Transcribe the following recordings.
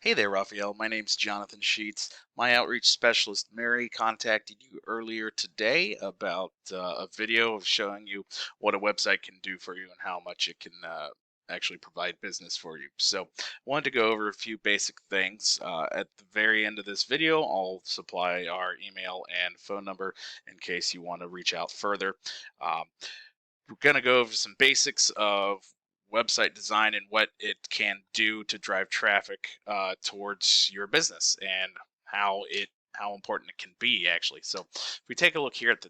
Hey there, Raphael. My name's Jonathan Sheets. My outreach specialist, Mary, contacted you earlier today about a video of showing you what a website can do for you and how much it can actually provide business for you. So, I wanted to go over a few basic things. At the very end of this video, I'll supply our email and phone number in case you want to reach out further. Um, we're going to go over some basics of website design and what it can do to drive traffic towards your business and how important it can be actually. So if we take a look here at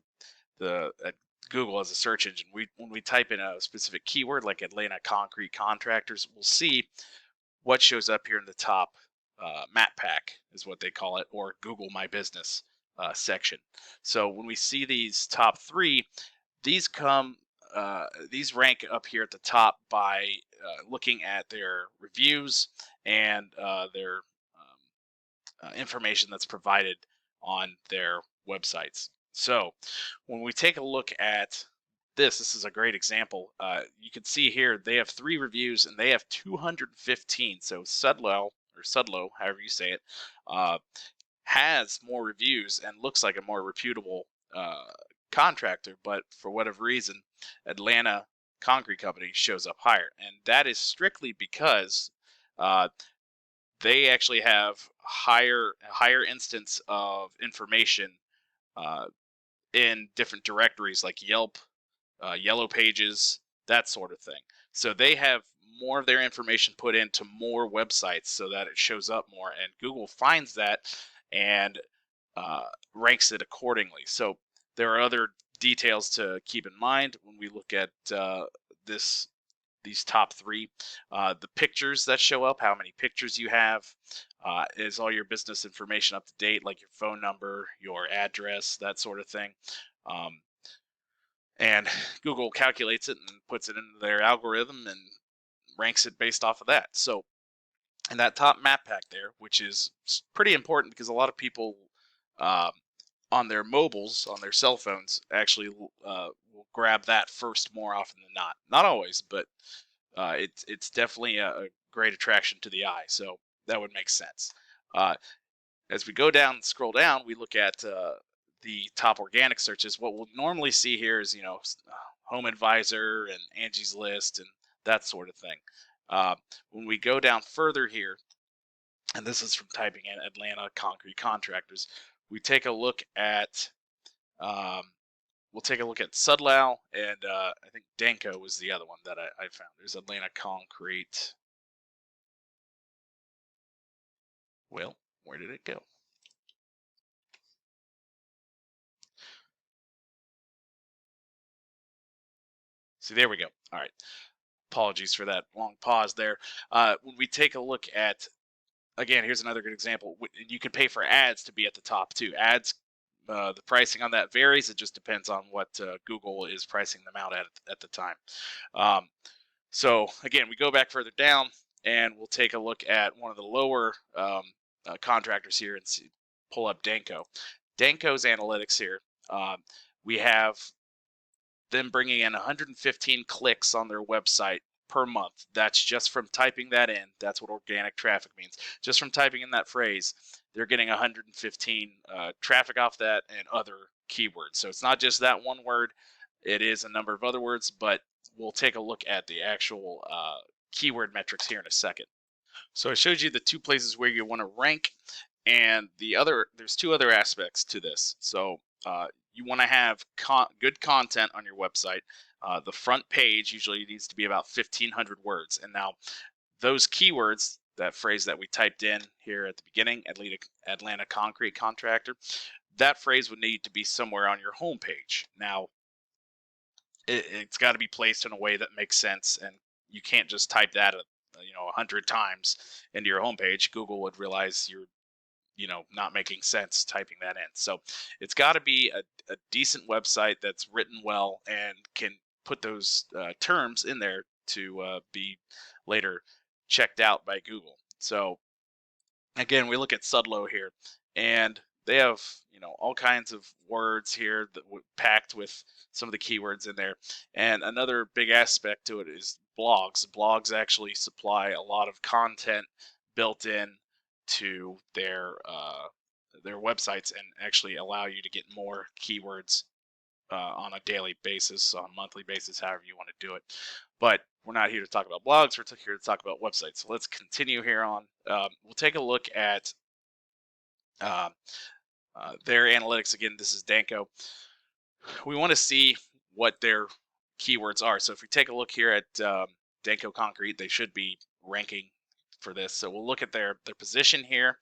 the at Google as a search engine, when we type in a specific keyword like Atlanta concrete contractors, we'll see what shows up here in the top map pack is what they call it, or Google My Business section. So when we see these top three, these come these rank up here at the top by looking at their reviews and their information that's provided on their websites. So when we take a look at this is a great example. You can see here they have 3 reviews and they have 215. So Sudlow, however you say it, uh, has more reviews and looks like a more reputable uh, contractor, but for whatever reason, Atlanta Concrete Company shows up higher, and that is strictly because uh, they actually have higher instance of information uh, in different directories like Yelp, Yellow Pages, that sort of thing. So they have more of their information put into more websites so that it shows up more, and Google finds that and uh, ranks it accordingly. So there are other details to keep in mind when we look at this these top three. The pictures that show up, how many pictures you have, is all your business information up to date, like your phone number, your address, that sort of thing. Um, and Google calculates it and puts it into their algorithm and ranks it based off of that. So, and that top map pack there, which is pretty important because a lot of people um, on their mobiles, on their cell phones, actually will grab that first more often than not. Not always, but it's definitely a great attraction to the eye. So that would make sense. Uh, as we go down, scroll down, we look at the top organic searches. What we'll normally see here is, Home Advisor and Angie's List and that sort of thing. When we go down further here, and this is from typing in Atlanta concrete contractors, we take a look at um, we'll take a look at Sudlow and I think Danco was the other one that I found. There's Atlanta concrete. Well, where did it go? See, there we go. All right. Apologies for that long pause there. When we take a look at, again, here's another good example. You can pay for ads to be at the top too. Ads, the pricing on that varies. It just depends on what Google is pricing them out at the time. Um, so again, we go back further down and we'll take a look at one of the lower contractors here and pull up Danco. Danco's analytics here. Um, we have them bringing in 115 clicks on their website per month. That's just from typing that in. That's what organic traffic means. Just from typing in that phrase, they're getting 115 traffic off that and other keywords. So it's not just that one word. It is a number of other words, but we'll take a look at the actual keyword metrics here in a second. So I showed you the 2 places where you want to rank, and there's 2 other aspects to this. So you want to have good content on your website. The front page usually needs to be about 1,500 words. And now those keywords, that phrase that we typed in here at the beginning, Atlanta concrete contractor, that phrase would need to be somewhere on your home page. Now, it's got to be placed in a way that makes sense, and you can't just type that 100 times into your homepage. Google would realize you're not making sense typing that in. So it's got to be a decent website that's written well and can put those terms in there to be later checked out by Google. So again, we look at Sudlow here, and they have all kinds of words here that packed with some of the keywords in there. And another big aspect to it is blogs. Blogs actually supply a lot of content built in to their websites and actually allow you to get more keywords on a daily basis, on a monthly basis, however you want to do it. But we're not here to talk about blogs. We're here to talk about websites. So let's continue here on. We'll take a look at uh, their analytics. Again, this is Danco. We want to see what their keywords are. So if we take a look here at Danco Concrete, they should be ranking for this. So we'll look at their position here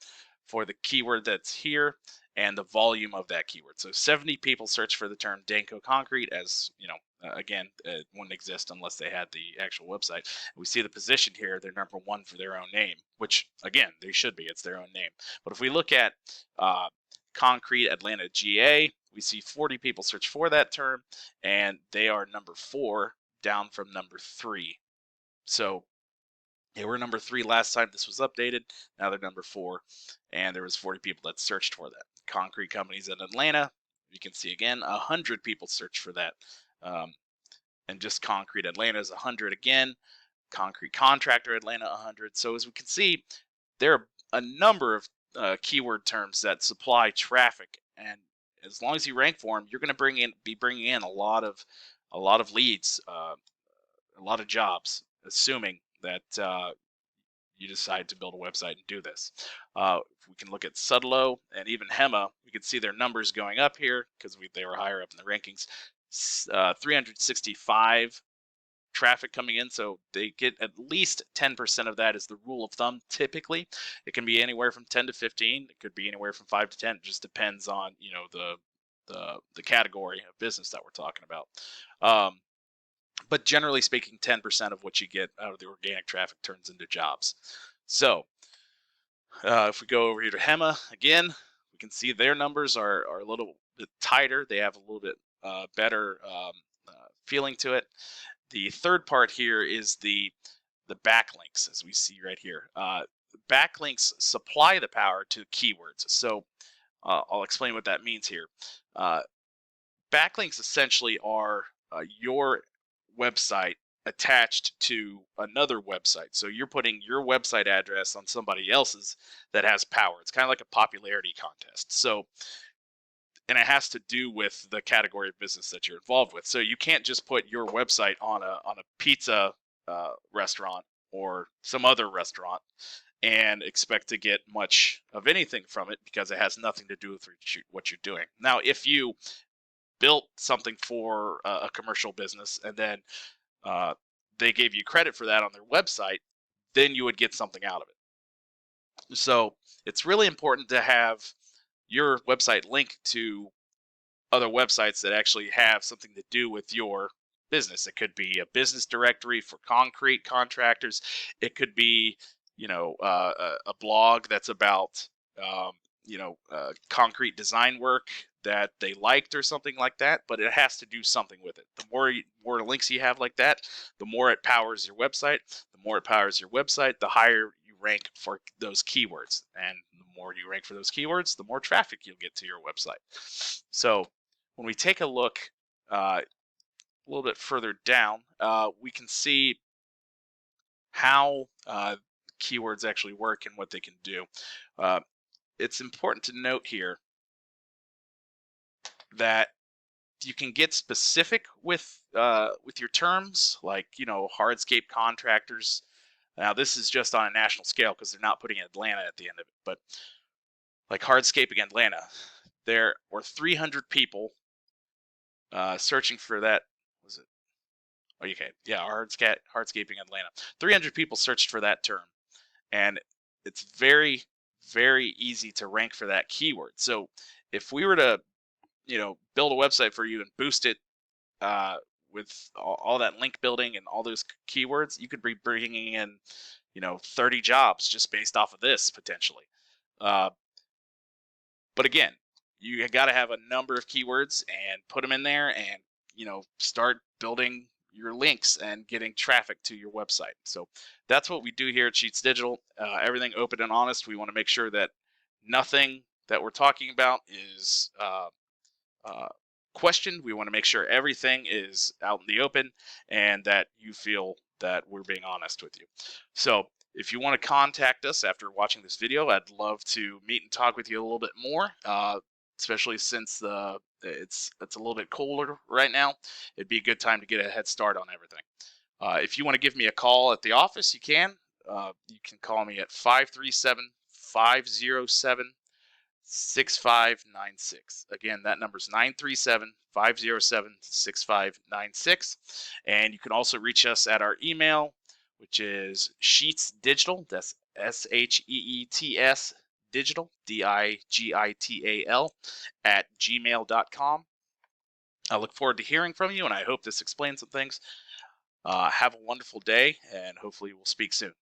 for the keyword that's here and the volume of that keyword. So 70 people search for the term Danco Concrete, as you know, again, it wouldn't exist unless they had the actual website. We see the position here, they're number one for their own name, which again, they should be, it's their own name. But if we look at Concrete Atlanta GA, we see 40 people search for that term, and they are number 4, down from number 3. So they were number 3 last time this was updated. Now they're number 4, and there was 40 people that searched for that. Concrete companies in Atlanta, you can see again, 100 people searched for that. And just Concrete Atlanta is 100 again. Concrete Contractor Atlanta 100. So as we can see, there are a number of keyword terms that supply traffic, and as long as you rank for them, you're going to be bringing in a lot of leads, a lot of jobs, assuming that you decide to build a website and do this. We can look at Sudlow and even Hema. We can see their numbers going up here because they were higher up in the rankings. 365 traffic coming in, so they get at least 10% of that is the rule of thumb. Typically, it can be anywhere from 10 to 15. It could be anywhere from 5 to 10. It just depends on the category of business that we're talking about. But generally speaking, 10% of what you get out of the organic traffic turns into jobs. So if we go over here to Hema again, we can see their numbers are a little bit tighter. They have a little bit better feeling to it. The third part here is the backlinks, as we see right here. Backlinks supply the power to keywords. So I'll explain what that means here. Backlinks essentially are your website attached to another website. So you're putting your website address on somebody else's that has power. It's kind of like a popularity contest. So, and it has to do with the category of business that you're involved with. So you can't just put your website on a pizza restaurant or some other restaurant and expect to get much of anything from it, because it has nothing to do with what you're doing. Now, if you built something for a commercial business and then they gave you credit for that on their website, then you would get something out of it. So it's really important to have your website linked to other websites that actually have something to do with your business. It could be a business directory for concrete contractors. It could be, a blog that's about, concrete design work that they liked or something like that, but it has to do something with it. The more links you have like that, the more it powers your website. The more it powers your website, the higher you rank for those keywords. And the more you rank for those keywords, the more traffic you'll get to your website. So when we take a look a little bit further down, we can see how keywords actually work and what they can do. It's important to note here that you can get specific with your terms, like hardscape contractors. Now this is just on a national scale because they're not putting Atlanta at the end of it, but like hardscaping Atlanta, there were 300 people searching for that. Was it? Oh, okay, yeah, hardscaping Atlanta. 300 people searched for that term, and it's very, very easy to rank for that keyword. So if we were to build a website for you and boost it with all that link building and all those keywords, you could be bringing in 30 jobs just based off of this potentially. But again, you got to have a number of keywords and put them in there, and start building your links and getting traffic to your website. So that's what we do here at Sheets Digital. Everything open and honest. We want to make sure that nothing that we're talking about is questioned. We want to make sure everything is out in the open and that you feel that we're being honest with you. So If you want to contact us after watching this video, I'd love to meet and talk with you a little bit more, especially since it's a little bit colder right now. It'd be a good time to get a head start on everything. If you want to give me a call at the office, you can. You can call me at 537-507-6596. Again, that number is 937-507-6596. And you can also reach us at our email, which is Sheets Digital. That's SHEETS Digital, DIGITAL, at gmail.com. I look forward to hearing from you, and I hope this explains some things. Have a wonderful day, and hopefully we'll speak soon.